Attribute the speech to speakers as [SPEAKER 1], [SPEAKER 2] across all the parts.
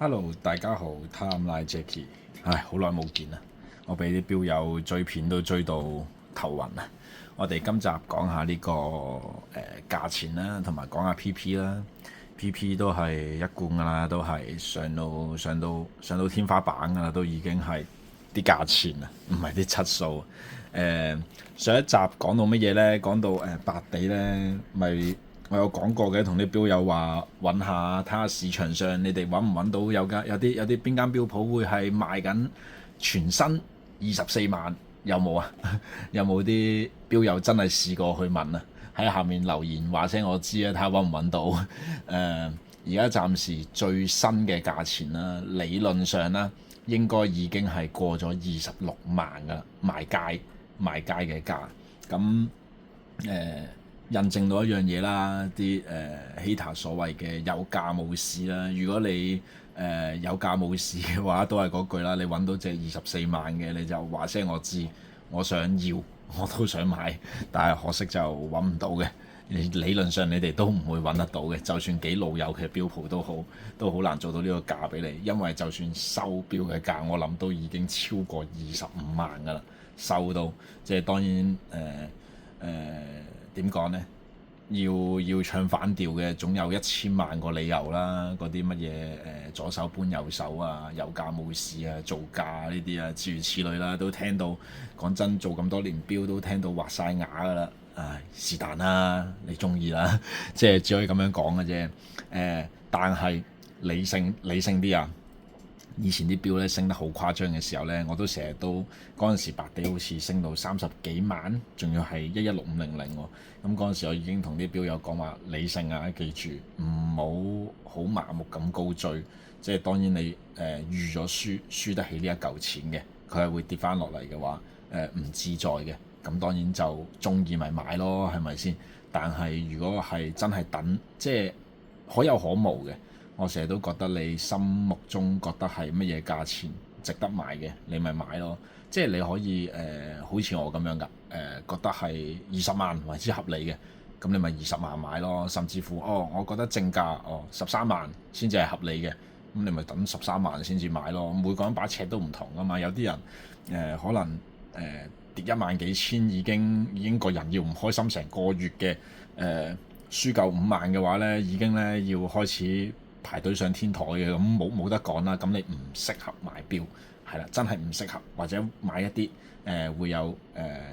[SPEAKER 1] Hello，大家好，Time Like Jackie，唉，好耐冇見啦，我俾啲標友追片都追到頭暈啊！我哋今集講下呢、價錢啦，同埋講下 PP 啦，PP 都係一貫噶啦，都係上到天花板噶啦，都已經係啲價錢啊，唔係啲質素。上一集講到乜嘢呢？講到白地呢，咪我有講過嘅，同啲標友話揾下睇下市場上你哋揾唔揾到有啲邊間標鋪會係賣緊全新24萬，有冇啊？有冇啲標友真係試過去問啊？喺下面留言話聲我知啊，睇下揾唔揾到。而家暫時最新嘅價錢啦，理論上啦應該已經係過咗26萬噶啦，賣街嘅價。咁印證到一樣嘢啦，啲hater 所謂嘅有價冇市啦。如果你有價冇市嘅話，都係嗰句啦，你揾到隻24萬嘅，你就話聲我知，我想要，我都想買，但係可惜就揾唔到嘅。理論上你哋都唔會揾得到嘅，就算幾老友嘅標鋪都好難做到呢個價俾你，因為就算收標嘅價，我諗都已經超過25萬㗎啦，收到即係當然點講呢？要唱反調嘅，總有1000萬個理由啦。嗰啲乜嘢左手搬右手啊，有價冇市啊，造價呢啲啊，諸如此類啦，都聽到。講真，做咁多年標都聽到畫晒牙㗎啦。唉，是但啦，你中意啦，即係只可以咁樣講嘅啫。但係理性啲啊！以前啲標咧升得好誇張嘅時候呢，我都成日都嗰陣時白地好似升到30幾萬，仲要係116,500喎。咁嗰陣時我已經同啲標友講話理性啊，記住唔好麻木咁高追。即係當然你預咗輸得起呢一嚿錢嘅，佢係會跌翻落嚟嘅話，唔自在嘅。咁當然就中意咪買咯，係咪先？但係如果係真係等，即係可有可無嘅。我成日都覺得你心目中覺得係乜嘢價錢值得買嘅，你咪買咯。即係你可以好似我咁樣㗎，覺得係20萬為之合理嘅，咁你咪20萬買咯。甚至乎我覺得正價13萬先至係合理嘅，咁你咪等13萬先至買咯。每個人把尺都唔同㗎嘛，有啲人可能跌1萬幾千已經個人要唔開心成個月嘅，輸夠5萬嘅話呢，已經呢要開始排隊上天台嘅，咁冇得講啦。咁你唔適合買標，係啦，真係唔適合，或者買一啲會有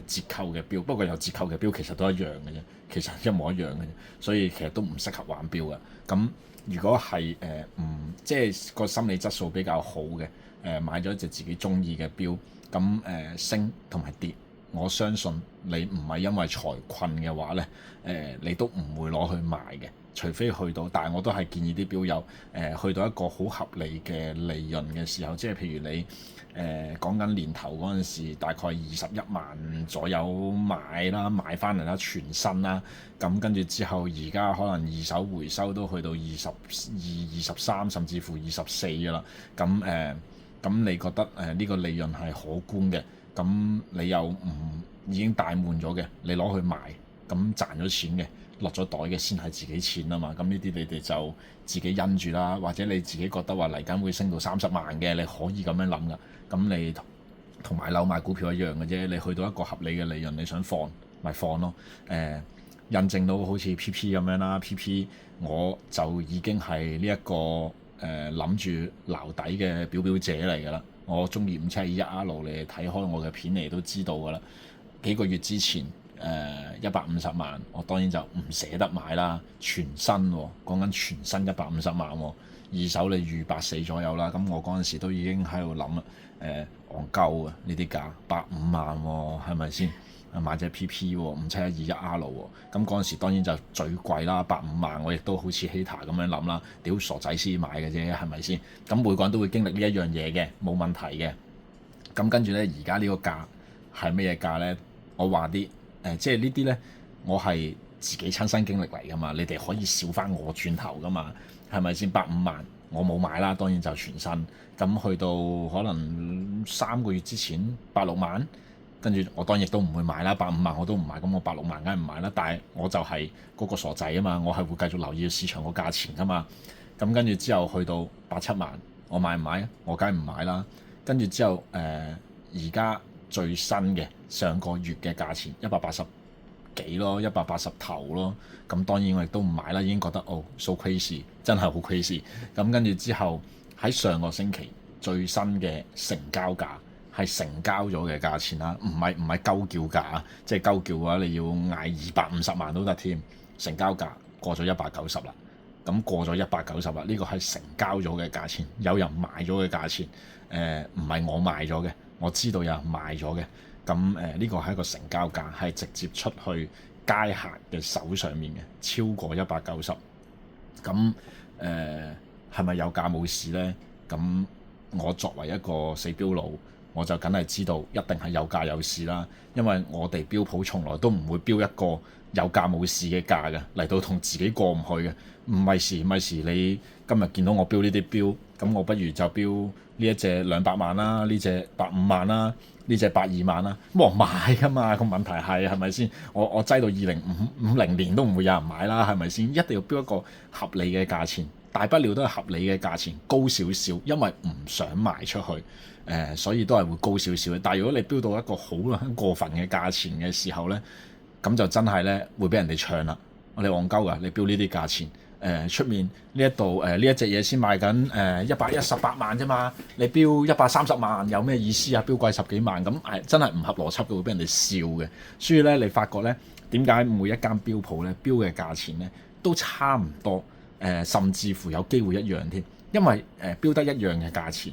[SPEAKER 1] 折扣嘅標。不過有折扣嘅標其實都一樣嘅啫，其實一模一樣嘅啫，所以其實都唔適合玩標嘅。咁如果係唔即係個心理質素比較好嘅，買咗一隻自己中意嘅標，咁升同埋跌，我相信你唔係因為財困嘅話呢，你都唔會攞去賣嘅。除非去到，但係我都係建議啲標友去到一個好合理嘅利潤嘅時候，即係譬如你講緊年頭嗰陣時，大概21萬左右買啦，買翻嚟啦，全新啦，咁跟住之後而家可能二手回收都去到22、23甚至乎24㗎啦，咁你覺得呢個利潤係可觀嘅，咁你又唔已經大滿咗嘅，你攞去賣，咁賺咗錢嘅。落咗袋嘅先係自己錢啊嘛，咁呢啲你哋就自己因住啦，或者你自己覺得話嚟緊會升到30萬嘅，你可以咁樣諗噶。咁你同買樓買股票一樣嘅啫，你去到一個合理嘅利潤，你想放咪放咯。印證到好似 PP 咁樣啦，PP 我就已經係呢一個諗住撈底嘅表姐嚟㗎啦。我中意572R，你睇開我嘅片嚟都知道㗎啦。幾個月之前。150萬，我當然就唔捨得買啦。全新喎，講緊全新150萬喎，二手你預80左右啦。咁我嗰陣時都已經喺度諗啦，戇鳩啊呢啲價85萬喎，係咪先？買隻 PP 喎，571R喎，咁嗰陣時當然就最貴啦，85萬。我亦都好似 hater 咁樣諗啦，屌傻仔先買嘅啫，係咪先？咁每個人都會經歷呢一樣嘢嘅，冇問題嘅。咁跟住呢，而家呢個價係咩嘢價呢？我話啲。即係呢啲呢，我係自己親身經歷嚟㗎嘛，你哋可以笑翻我轉頭㗎嘛，係咪先？85萬我冇買啦，當然就全新。咁去到可能3個月之前86萬，跟住我當然亦都唔會買啦。85萬我都唔買，咁我86萬梗係唔買啦。但係我就係嗰個傻仔啊嘛，我係會繼續留意市場個價錢㗎嘛。咁跟住之後去到87萬，我買唔買啊？我梗係唔買啦。跟住之後而家最新嘅上個月嘅價錢180幾咯，180頭咯。咁當然我亦都唔買啦，已經覺得so crazy，真係好 crazy。咁跟住之後喺上個星期最新嘅成交價係成交咗嘅價錢啦，唔係鳩叫價啊，即係鳩叫嘅話你要嗌250萬都得添。成交價過咗190啦，咁過咗190啦，呢個係成交咗嘅價錢，有人買咗嘅價錢，唔係我賣咗嘅，我知道有人賣咗嘅。咁呢個係一個成交價，係直接出去街客嘅手上面嘅，超過190。咁係咪有價冇市呢？咁我作為一個死標佬，我就梗係知道一定係有價有市啦。因為我哋標普從來都唔會標一個有價冇市嘅價嘅，嚟到同自己過唔去嘅。唔係時，你今日見到我標呢啲標，咁我不如就標呢一隻200萬啦，呢隻150萬啦，呢隻120萬啦，冇人買噶嘛。個問題係咪先？我擠到2050年都唔會有人買啦，係咪先？一定要標一個合理嘅價錢，大不了都係合理嘅價錢，高少少，因為唔想賣出去。所以都係會高少少嘅。但係如果你標到一個好過分嘅價錢嘅時候呢，咁就真係呢會俾人哋唱啦。我哋戇鳩㗎，你標呢啲價錢，出面呢一度呢一隻嘢先賣緊118萬啫嘛，你標130萬有咩意思啊？標貴10幾萬咁真係唔合邏輯嘅，會俾人哋笑嘅。所以呢，你發覺呢點解每一間標鋪呢標嘅價錢呢都差唔多，甚至乎有機會一樣添，因為標得一樣嘅價錢，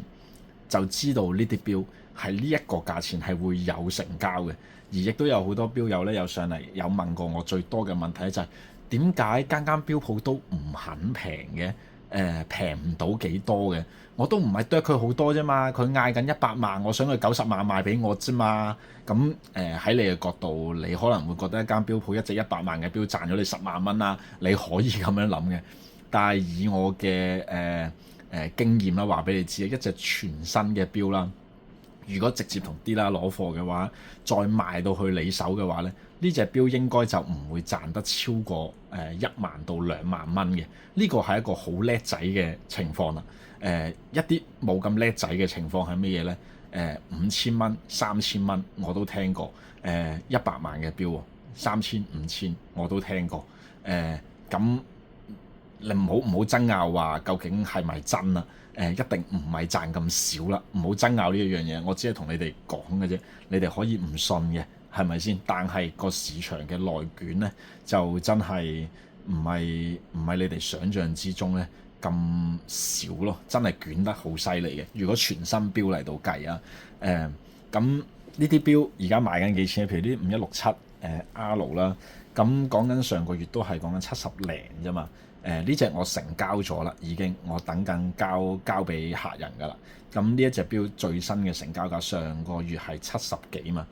[SPEAKER 1] 就知道呢啲標係呢一個價錢係會有成交嘅。而亦都有好多標友咧有上嚟有問過我最多嘅問題就係點解間標鋪都唔肯平嘅？平唔到幾多嘅？我都唔係剁佢好多啫嘛，佢嗌緊100萬，我想佢90萬賣俾我啫嘛。咁喺你嘅角度，你可能會覺得一間標鋪一隻100萬嘅標賺咗你10萬蚊啦，你可以咁樣諗嘅。但係以我嘅經驗啦，話俾你知，一隻全新嘅標啦，如果直接同啲啦攞貨嘅話，再賣到去你手嘅話咧，呢隻標應該就唔會賺得超過1萬到2萬蚊嘅。呢個係一個好叻仔嘅情況啦。一啲冇咁叻仔嘅情況係乜嘢呢？5000蚊、3000蚊我都聽過。100萬嘅標，3000、5000我都聽過。咁你唔好爭拗話究竟係咪真啊？一定唔係賺咁少啦，唔好爭拗呢一樣嘢。我只係同你哋講嘅啫，你哋可以唔信嘅，係咪先？但係個市場嘅內卷呢，就真係唔係你哋想象之中呢咁少咯，真係捲得好犀利嘅。如果全新標嚟到計啊，咁呢啲標而家賣緊幾錢？譬如啲5167R 啦，咁講緊上個月都係講緊70零啫嘛。呢隻我成交咗啦，已經我等緊交俾客人㗎啦。咁呢一隻標最新嘅成交價上個月係70幾嘛，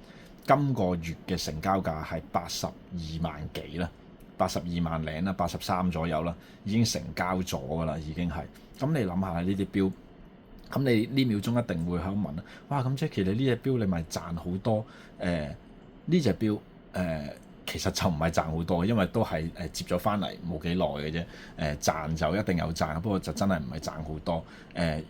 [SPEAKER 1] 今個月嘅成交價係82萬幾啦，82萬零啦，83左右啦，已經成交咗㗎啦，已經係。咁你諗下呢啲標，咁你呢秒鐘一定會喺度問啊，哇！咁Jackie你呢隻標你咪賺好多？呢隻標其實就唔係賺好多，因為都係接咗翻嚟冇幾耐嘅啫。賺就一定有賺，不過就真係唔係賺好多。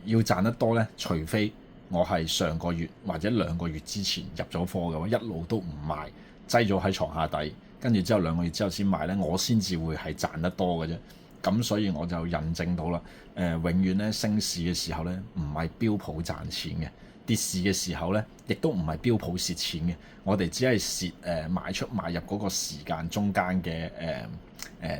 [SPEAKER 1] 要賺得多呢，除非我係上個月或者2個月之前入咗貨嘅話，一路都唔賣，擠咗喺床下底，跟住之後2個月之後先賣呢，我先至會係賺得多嘅啫。咁所以我就印證到啦。永遠呢，升市嘅時候呢，唔係標普賺錢嘅。跌市嘅時候呢，亦都唔係標普蝕錢嘅，我哋只係蝕賣出買入嗰個時間中間嘅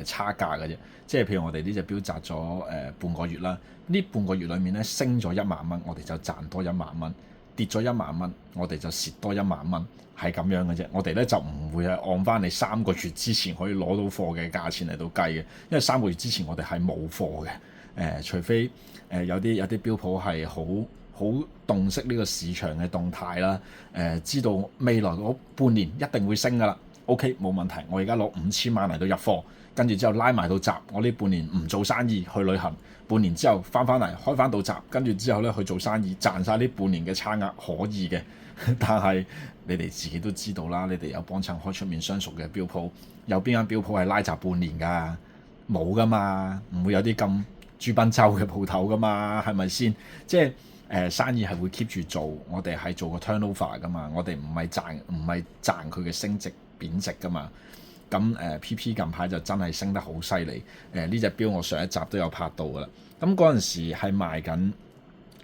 [SPEAKER 1] 差價嘅啫。即係譬如我哋呢隻標擲咗半個月啦，呢半個月裡面呢，升咗1萬蚊，我哋就賺多1萬蚊；跌咗1萬蚊，我哋就蝕多1萬蚊，係咁樣嘅啫。我哋呢就唔會係按翻你3個月之前可以攞到貨嘅價錢嚟到計嘅，因為3個月之前我哋係冇貨嘅。除非有啲標普係好洞悉呢個市場嘅動態啦，知道未來嗰半年一定會升㗎啦。OK， 冇問題，我而家攞5000萬嚟到入貨，跟住之後拉埋到閘，我呢半年唔做生意去旅行，半年之後翻嚟開翻到閘，跟住之後咧去做生意賺晒呢半年嘅差額可以嘅。但係你哋自己都知道啦，你哋有幫襯開出面相熟嘅標鋪，有邊間標鋪係拉閘半年㗎？冇㗎嘛，唔會有啲咁豬賓州嘅鋪頭噶嘛，係咪先？即係生意係會 keep 住做，我哋係做個 turnover 噶嘛，我哋唔係賺佢嘅升值貶值噶嘛。咁PP 近排就真係升得好犀利。呢隻錶我上一集都有拍到噶啦。咁嗰陣時係賣緊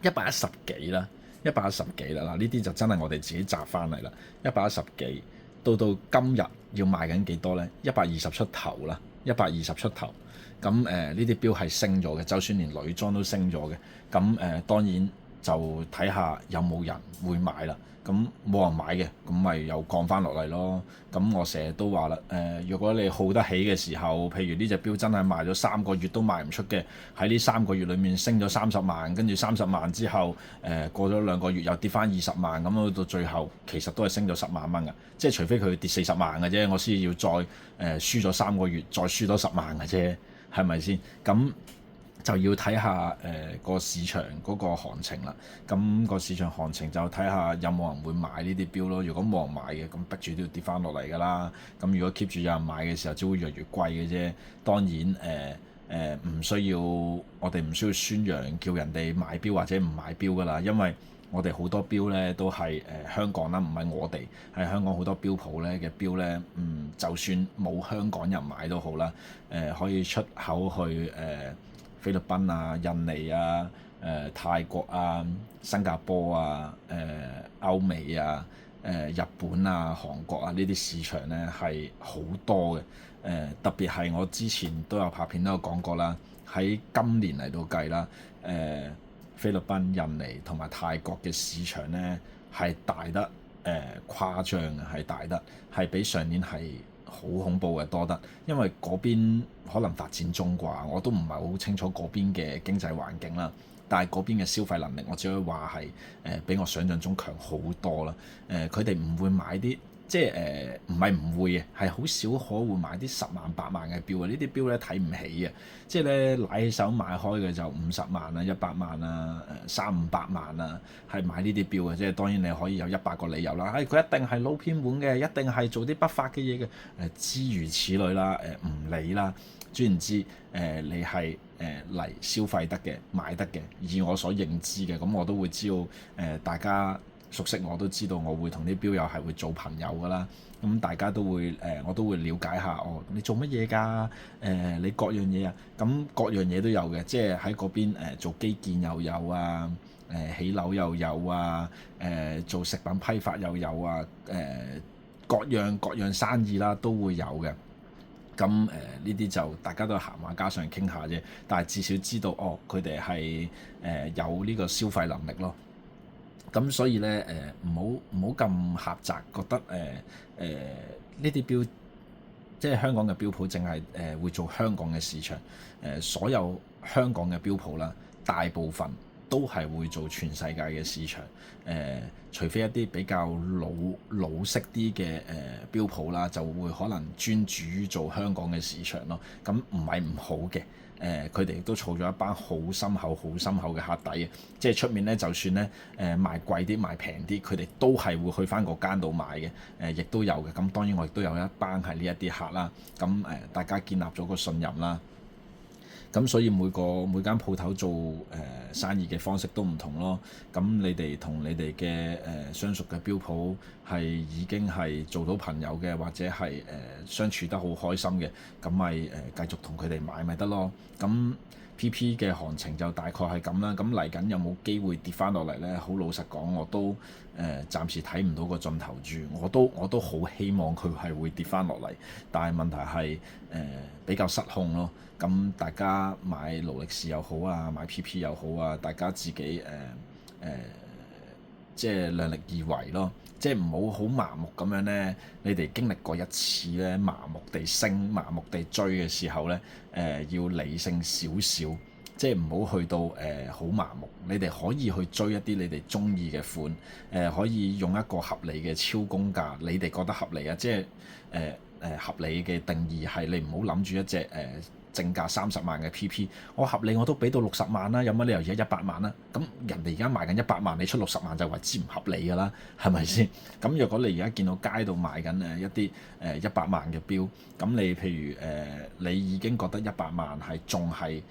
[SPEAKER 1] 110幾啦，110幾啦。嗱，呢啲就真係我哋自己摘翻嚟啦，110幾。到今日要賣緊幾多呢？120出頭啦，120出頭。咁呢啲錶係升咗嘅，就算連女裝都升咗嘅。咁當然就睇下有冇人會買啦。咁冇人買嘅，咁咪又降翻落嚟咯。咁我成日都話啦，如果你耗得起嘅時候，譬如呢隻錶真係賣咗3個月都賣唔出嘅，喺呢3個月裡面升咗30萬，跟住30萬之後，過咗2個月又跌翻20萬，咁到最後其實都係升咗10萬蚊嘅。即係除非佢跌40萬嘅啫，我先要再輸咗3個月，再輸多10萬嘅啫，係咪先？咁就要睇下個市場嗰個行情啦。咁個市場行情就睇下有冇人會買呢啲標咯。如果冇人買嘅，咁逼住都要跌翻落嚟㗎啦。咁如果 keep 住有人買嘅時候，只會越嚟越貴嘅啫。當然唔需要，我哋唔需要宣揚叫人哋買標或者唔買標㗎啦。因為我哋好多標咧都係香港啦，唔係我哋係香港好多標鋪咧嘅標咧，就算冇香港人買都好啦，可以出口去菲律賓啊、印尼啊、泰國啊、新加坡啊、歐美啊、日本啊、韓國啊呢啲市場咧係好多嘅。特別係我之前都有拍片都有講過啦，喺今年嚟到計啦，菲律賓、印尼同埋泰國嘅市場咧係大得誇張嘅，係大得係比上年係好恐怖嘅多得，因為嗰邊可能發展中啩，我都唔係好清楚嗰邊嘅經濟環境啦。但係嗰邊嘅消費能力，我只可以話係比我想象中強好多啦。佢哋唔會買啲即係唔係唔會嘅，係好少可會買啲10萬8萬嘅錶啊！呢啲錶咧睇唔起啊，即係咧攋起手買開嘅就50萬啊、100萬啊、300-500萬啊，係買呢啲錶嘅。即係當然你可以有100個理由啦，佢一定係撈偏門嘅，一定係做啲不法嘅嘢嘅，諸如此類啦，唔理啦。總言之，你係嚟消費得嘅、買得嘅，以我所認知嘅，咁我都會知道，大家熟悉我都知道，我會同啲錶友係會做朋友噶啦。咁大家都會我都會了解下，你做乜嘢㗎？你各樣嘢啊，咁各樣嘢都有嘅，即係喺嗰邊做基建又有啊，起樓又有啊，做食品批發又有啊，各樣生意啦都會有嘅。咁呢啲就大家都閒話家常傾下啫，但係至少知道佢哋係有呢個消費能力咯。咁所以咧唔好咁狹窄，覺得呢啲錶即係香港嘅錶鋪，淨係會做香港嘅市場。所有香港嘅錶鋪啦，大部分都係會做全世界嘅市場。除非一啲比較老式啲嘅錶鋪啦，就會可能專注於做香港嘅市場咯。咁唔係唔好嘅。佢哋亦都儲咗一班好深厚嘅客底嘅，即係出面咧，就算咧賣貴啲賣平啲，佢哋都係會去翻嗰間度買嘅。亦都有嘅。咁當然我亦都有一班係呢一啲客啦。咁大家建立咗個信任啦。咁所以每間鋪頭做生意嘅方式都唔同咯。咁你哋同你哋嘅相熟嘅錶鋪係已經係做到朋友嘅，或者係相處得好開心嘅，咁咪繼續同佢哋買咪得咯。咁 PP 嘅行情就大概係咁啦。咁嚟緊有冇機會跌翻落嚟呢？好老實講，我都暫時睇唔到個盡頭住。我都好希望佢係會跌翻落嚟，但係問題係比較失控咯。咁大家買勞力士又好啊，買 PP 又好啊，大家自己即係量力而為咯。即係唔好好麻木咁樣呢。你哋經歷過一次呢，麻木地升、麻木地追嘅時候呢，要理性少少，即係唔好去到好麻木。你哋可以去追一啲你哋中意嘅款，可以用一個合理嘅超公價，你哋覺得合理啊？即係合理嘅定義係你唔好諗住一隻正價30萬嘅 PP，我合理我都俾到60萬啦，有乜理由而家100萬啦？咁人哋而家賣緊100萬，你出60萬就為之唔合理㗎啦，係咪先？咁若果你而家見到街度賣緊一啲100萬嘅錶，咁你譬如你已經覺得100萬係仲係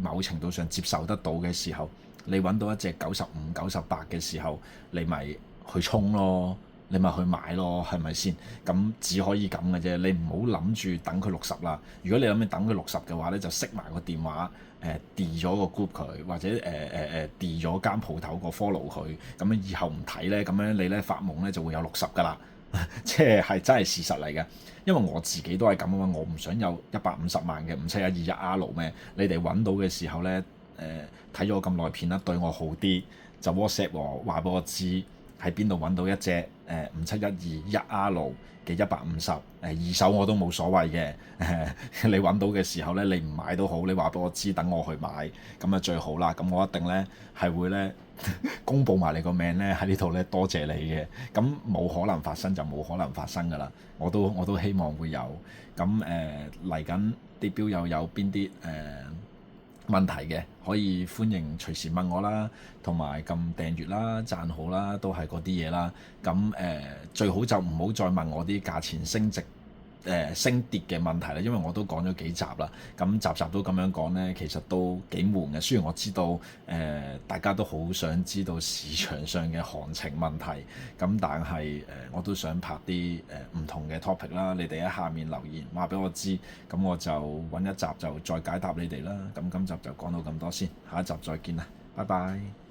[SPEAKER 1] 某程度上接受得到嘅時候，你揾到一隻95、98嘅時候，你咪去衝咯。你咪去買咯，係咪先？咁只可以咁嘅啫，你唔好諗住等佢60啦。如果你諗住等佢60嘅話咧，就熄埋個電話，delete 咗個 group 佢，或者delete 咗間鋪頭個 follow 佢，咁樣以後唔睇咧，咁樣你咧發夢咧就會有60噶啦，即係真係事實嚟嘅。因為我自己都係咁啊嘛，我唔想有150萬嘅5712 1R 咩？你哋揾到嘅時候咧，睇咗咁耐片啦，對我好啲，就 WhatsApp 我話俾我知。喺邊度揾到一隻5712 1R 嘅150二手我都冇所謂嘅。你揾到嘅時候咧，你唔買都好，你話俾我知，等我去買咁啊最好啦。咁我一定咧係會咧公佈埋你個名咧喺呢度咧，多謝你嘅。咁冇可能發生就冇可能發生㗎啦。我都希望會有。咁嚟緊啲錶又有邊啲問題嘅，可以歡迎隨時問我啦，同埋撳訂閱啦、讚好啦，都係嗰啲嘢啦。咁最好就唔好再問我啲價錢升值升跌嘅問題啦，因為我都講咗幾集啦。咁集集都咁樣講呢，其實都幾悶嘅。雖然我知道大家都好想知道市場上嘅行情問題，咁但係我都想拍啲唔同嘅 topic 啦。你哋喺下面留言話俾我知，咁我就揾一集就再解答你哋啦。咁今集就講到咁多先，下一集再見啦，拜拜。